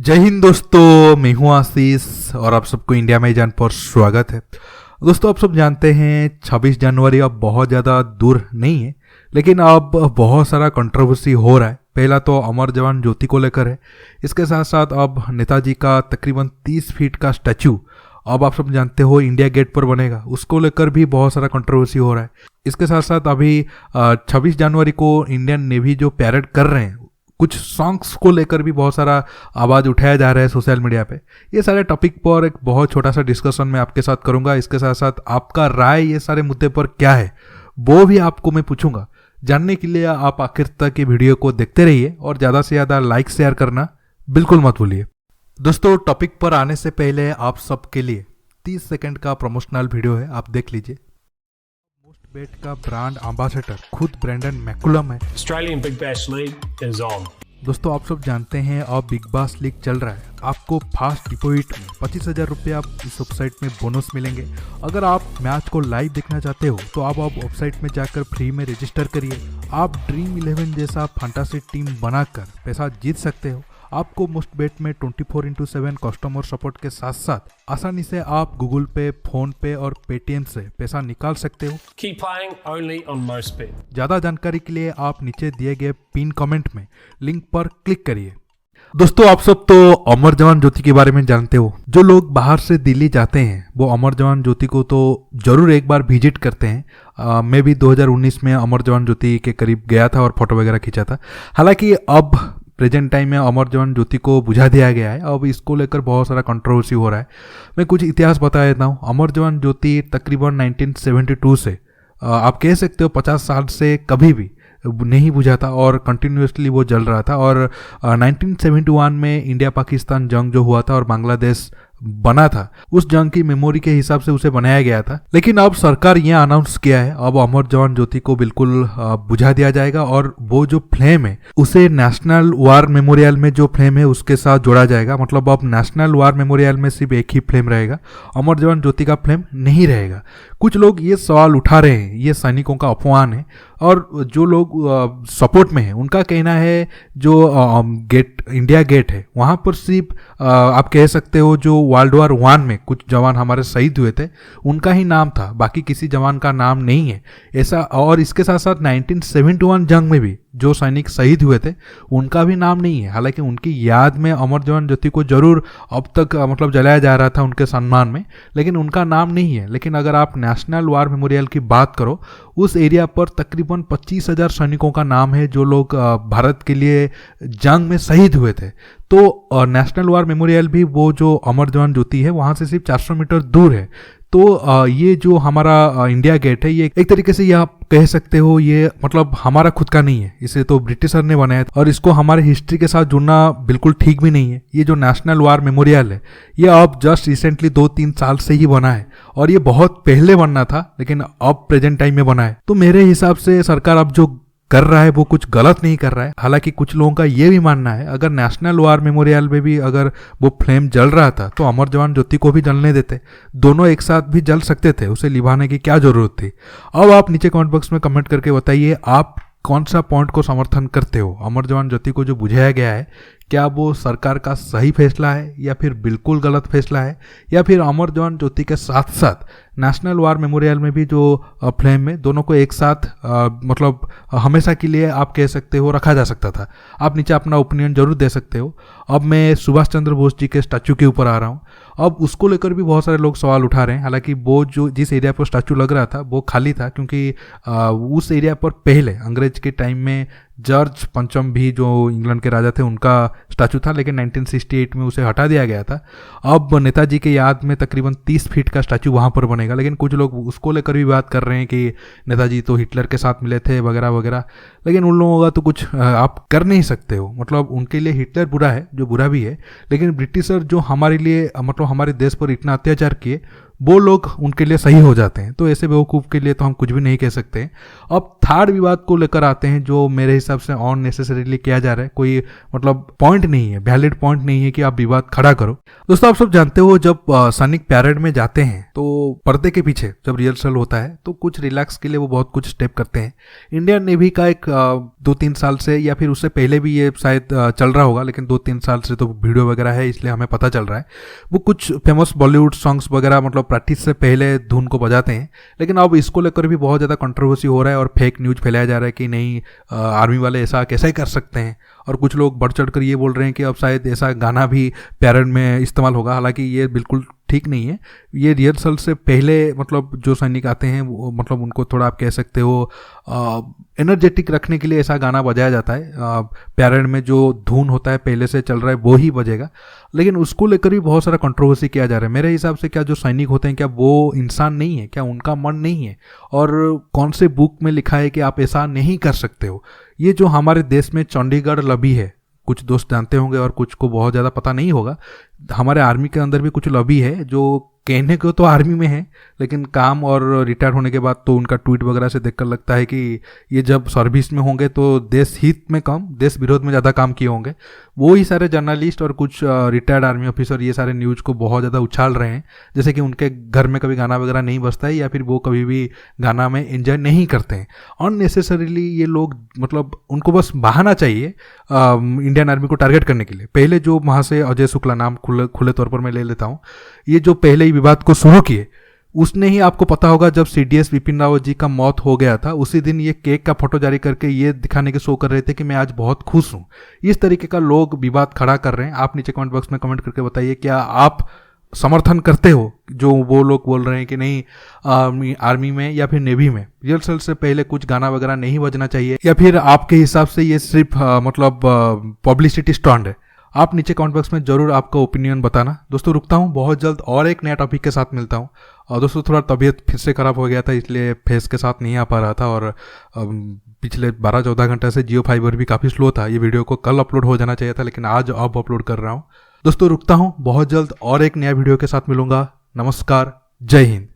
जय हिंद दोस्तों, मैं हूं आशीष और आप सबको इंडिया में जान पर स्वागत है। दोस्तों, आप सब जानते हैं 26 जनवरी अब बहुत ज़्यादा दूर नहीं है, लेकिन अब बहुत सारा कंट्रोवर्सी हो रहा है। पहला तो अमर जवान ज्योति को लेकर है। इसके साथ साथ अब नेताजी का तकरीबन 30 फीट का स्टैचू अब आप सब जानते हो इंडिया गेट पर बनेगा, उसको लेकर भी बहुत सारा कंट्रोवर्सी हो रहा है। इसके साथ साथ अभी 26 जनवरी को इंडियन नेवी जो पैरेड कर रहे हैं, कुछ सॉन्ग्स को लेकर भी बहुत सारा आवाज़ उठाया जा रहा है सोशल मीडिया पे। ये सारे टॉपिक पर एक बहुत छोटा सा डिस्कशन मैं आपके साथ करूंगा। इसके साथ साथ आपका राय ये सारे मुद्दे पर क्या है वो भी आपको मैं पूछूंगा। जानने के लिए आप आखिर तक ये वीडियो को देखते रहिए और ज़्यादा से ज़्यादा लाइक शेयर करना बिल्कुल मत भूलिए। दोस्तों, टॉपिक पर आने से पहले आप सबके लिए 30 सेकंड का प्रमोशनल वीडियो है, आप देख लीजिए। मोस्ट बेट का ब्रांड एम्बेसडर खुद ब्रेंडन मैकुलम है। Australian Big Bash League is on. दोस्तों, आप सब जानते हैं अब बिग बास लीग चल रहा है। आपको फास्ट डिपॉजिट में 25,000 रुपये आप इस वेबसाइट में बोनस मिलेंगे। अगर आप मैच को लाइव देखना चाहते हो तो आप वेबसाइट में जाकर फ्री में रजिस्टर करिए। आप ड्रीम 11 जैसा फंटासी टीम बनाकर पैसा जीत सकते हो। आपको मोस्ट बेट में 24/7 कस्टमर सपोर्ट के साथ साथ आसानी से आप गूगल पे, फोन पे और पेटीएम से पैसा निकाल सकते हो। Keep playing only on MostBet. ज़्यादा जानकारी के लिए आप नीचे दिए गए पिन कमेंट में लिंक पर क्लिक करिए। दोस्तों, आप सब तो अमर जवान ज्योति के बारे में जानते हो। जो लोग बाहर से दिल्ली जाते हैं वो अमर जवान ज्योति को तो जरूर एक बार विजिट करते हैं। मैं भी 2019 में अमर जवान ज्योति के करीब गया था और फोटो वगैरह खींचा था। हालांकि अब प्रेजेंट टाइम में अमर जवान ज्योति को बुझा दिया गया है। अब इसको लेकर बहुत सारा कंट्रोवर्सी हो रहा है। मैं कुछ इतिहास बता देता हूँ। अमर जवान ज्योति तकरीबन 1972 से आप कह सकते हो 50 साल से कभी भी नहीं बुझा था और कंटिन्यूसली वो जल रहा था। और 1971 में इंडिया पाकिस्तान जंग जो हुआ था और बांग्लादेश बना था, उस जंग की मेमोरी के हिसाब से उसे बनाया गया था। लेकिन अब सरकार ये अनाउंस किया है अब अमर जवान ज्योति को बिल्कुल बुझा दिया जाएगा और वो जो फ्लेम है उसे नेशनल वार मेमोरियल में जो फ्लेम है उसके साथ जोड़ा जाएगा। मतलब अब नेशनल वार मेमोरियल में सिर्फ एक ही फ्लेम रहेगा, अमर जवान ज्योति का फ्लेम नहीं रहेगा। कुछ लोग ये सवाल उठा रहे हैं, ये सैनिकों का अपमान है। और जो लोग सपोर्ट में है उनका कहना है जो गेट इंडिया गेट है वहाँ पर सिर्फ आप कह सकते हो जो वर्ल्ड वॉर 1 में कुछ जवान हमारे शहीद हुए थे उनका ही नाम था, बाकी किसी जवान का नाम नहीं है ऐसा। और इसके साथ साथ 1971 जंग में भी जो सैनिक शहीद हुए थे उनका भी नाम नहीं है। हालांकि उनकी याद में अमर जवान ज्योति को जरूर अब तक मतलब जलाया जा रहा था उनके सम्मान में, लेकिन उनका नाम नहीं है। लेकिन अगर आप नेशनल वार मेमोरियल की बात करो, उस एरिया पर तकरीबन 25,000 सैनिकों का नाम है जो लोग भारत के लिए जंग में शहीद हुए थे। तो नेशनल वार मेमोरियल भी वो जो अमर जवान ज्योति है वहाँ से सिर्फ 400 मीटर दूर है। तो ये जो हमारा इंडिया गेट है ये एक तरीके से ये आप कह सकते हो ये मतलब हमारा खुद का नहीं है, इसे तो ब्रिटिशर ने बनाया और इसको हमारे हिस्ट्री के साथ जुड़ना बिल्कुल ठीक भी नहीं है। ये जो नेशनल वार मेमोरियल है ये अब जस्ट रिसेंटली 2-3 साल से ही बना है और ये बहुत पहले बनना था लेकिन अब प्रेजेंट टाइम में बना है। तो मेरे हिसाब से सरकार अब जो कर रहा है वो कुछ गलत नहीं कर रहा है। हालांकि कुछ लोगों का ये भी मानना है अगर नेशनल वार मेमोरियल में भी अगर वो फ्लेम जल रहा था तो अमर जवान ज्योति को भी जलने देते, दोनों एक साथ भी जल सकते थे, उसे लिभाने की क्या जरूरत थी। अब आप नीचे कमेंट बॉक्स में कमेंट करके बताइए आप कौन सा पॉइंट को समर्थन करते हो। अमर जवान ज्योति को जो बुझाया गया है क्या वो सरकार का सही फैसला है या फिर बिल्कुल गलत फैसला है, या फिर अमर जवान ज्योति के साथ साथ नेशनल वार मेमोरियल में भी जो फ्लेम में दोनों को एक साथ मतलब हमेशा के लिए आप कह सकते हो रखा जा सकता था। आप नीचे अपना ओपिनियन जरूर दे सकते हो। अब मैं सुभाष चंद्र बोस जी के स्टैचू के ऊपर आ रहा हूँ। अब उसको लेकर भी बहुत सारे लोग सवाल उठा रहे हैं। हालांकि वो जो जिस एरिया पर स्टैचू लग रहा था वो खाली था क्योंकि उस एरिया पर पहले अंग्रेज के टाइम में जॉर्ज पंचम भी जो इंग्लैंड के राजा थे उनका स्टैचू था, लेकिन 1968 में उसे हटा दिया गया था। अब नेताजी के याद में तकरीबन 30 फीट का स्टैचू वहाँ पर बनेगा। लेकिन कुछ लोग उसको लेकर भी बात कर रहे हैं कि नेताजी तो हिटलर के साथ मिले थे वगैरह वगैरह। लेकिन उन लोगों का तो कुछ आप कर नहीं सकते हो। मतलब उनके लिए हिटलर बुरा है, जो बुरा भी है, लेकिन ब्रिटिशर जो हमारे लिए मतलब हमारे देश पर इतना अत्याचार किए वो लोग उनके लिए सही हो जाते हैं। तो ऐसे बेवकूफ़ के लिए तो हम कुछ भी नहीं कह सकते। अब थर्ड विवाद को लेकर आते हैं, जो मेरे हिसाब से अननेसेसरीली किया जा रहा है। कोई मतलब पॉइंट नहीं है, वैलिड पॉइंट नहीं है कि आप विवाद खड़ा करो। दोस्तों, आप सब जानते हो जब सैनिक पैरेड में जाते हैं तो पर्दे के पीछे जब रिहर्सल होता है तो कुछ रिलैक्स के लिए वो बहुत कुछ स्टेप करते हैं। इंडियन नेवी का एक 2-3 साल से या फिर उससे पहले भी ये शायद चल रहा होगा, लेकिन 2-3 साल से तो वीडियो वगैरह है इसलिए हमें पता चल रहा है। वो कुछ फेमस बॉलीवुड सॉन्ग्स वगैरह मतलब प्रैक्टिस से पहले धुन को बजाते हैं। लेकिन अब इसको लेकर भी बहुत ज़्यादा कंट्रोवर्सी हो रहा है और फेक न्यूज़ फैलाया जा रहा है कि नहीं, आर्मी वाले ऐसा कैसे कर सकते हैं। और कुछ लोग बढ़ चढ़ कर ये बोल रहे हैं कि अब शायद ऐसा गाना भी पैरेड में इस्तेमाल होगा। हालांकि ये बिल्कुल ठीक नहीं है। ये रिहर्सल से पहले मतलब जो सैनिक आते हैं वो मतलब उनको थोड़ा आप कह सकते हो एनर्जेटिक रखने के लिए ऐसा गाना बजाया जाता है। पैरेड में जो धुन होता है पहले से चल रहा है वो ही बजेगा। लेकिन उसको लेकर भी बहुत सारा कंट्रोवर्सी किया जा रहा है। मेरे हिसाब से क्या जो सैनिक होते हैं क्या वो इंसान नहीं है? क्या उनका मन नहीं है? और कौन से बुक में लिखा है कि आप ऐसा नहीं कर सकते हो? ये जो हमारे देश में चंडीगढ़ लॉबी है, कुछ दोस्त जानते होंगे और कुछ को बहुत ज़्यादा पता नहीं होगा। हमारे आर्मी के अंदर भी कुछ लॉबी है जो कहने को तो आर्मी में है, लेकिन काम और रिटायर होने के बाद तो उनका ट्वीट वगैरह से देखकर लगता है कि ये जब सर्विस में होंगे तो देश हित में कम, देश विरोध में ज़्यादा काम किए होंगे। वो ही सारे जर्नलिस्ट और कुछ रिटायर्ड आर्मी ऑफिसर ये सारे न्यूज़ को बहुत ज़्यादा उछाल रहे हैं, जैसे कि उनके घर में कभी गाना वगैरह नहीं बजता है या फिर वो कभी भी गाना में एंजॉय नहीं करते हैं। अननेसेसरीली ये लोग मतलब उनको बस बहाना चाहिए इंडियन आर्मी को टारगेट करने के लिए। पहले जो वहाँ से अजय शुक्ला, नाम खुले तौर पर मैं ले लेता हूँ, ये जो पहले ही विवाद को शुरू किए, उसने ही आपको पता होगा जब सीडीएस विपिन रावत जी का मौत हो गया था उसी दिन ये केक का फोटो जारी करके ये दिखाने के शो कर रहे थे कि मैं आज बहुत खुश हूँ। इस तरीके का लोग विवाद खड़ा कर रहे हैं। आप नीचे कमेंट बॉक्स में कमेंट करके बताइए, क्या आप समर्थन करते हो जो वो लोग बोल रहे हैं कि नहीं आर्मी में या फिर नेवी में रिहर्सल से पहले कुछ गाना वगैरह नहीं बजना चाहिए, या फिर आपके हिसाब से ये सिर्फ मतलब पब्लिसिटी स्टंट है? आप नीचे कमेंट बॉक्स में जरूर आपका ओपिनियन बताना। दोस्तों रुकता हूँ, बहुत जल्द और एक नया टॉपिक के साथ मिलता हूँ। और दोस्तों थोड़ा तबीयत फिर से ख़राब हो गया था इसलिए फेस के साथ नहीं आ पा रहा था, और पिछले 12-14 घंटे से जियो फाइबर भी काफ़ी स्लो था। ये वीडियो को कल अपलोड हो जाना चाहिए था, लेकिन आज अब अपलोड कर रहा हूँ। दोस्तों रुकता हूँ, बहुत जल्द और एक नया वीडियो के साथ मिलूंगा। नमस्कार, जय हिंद।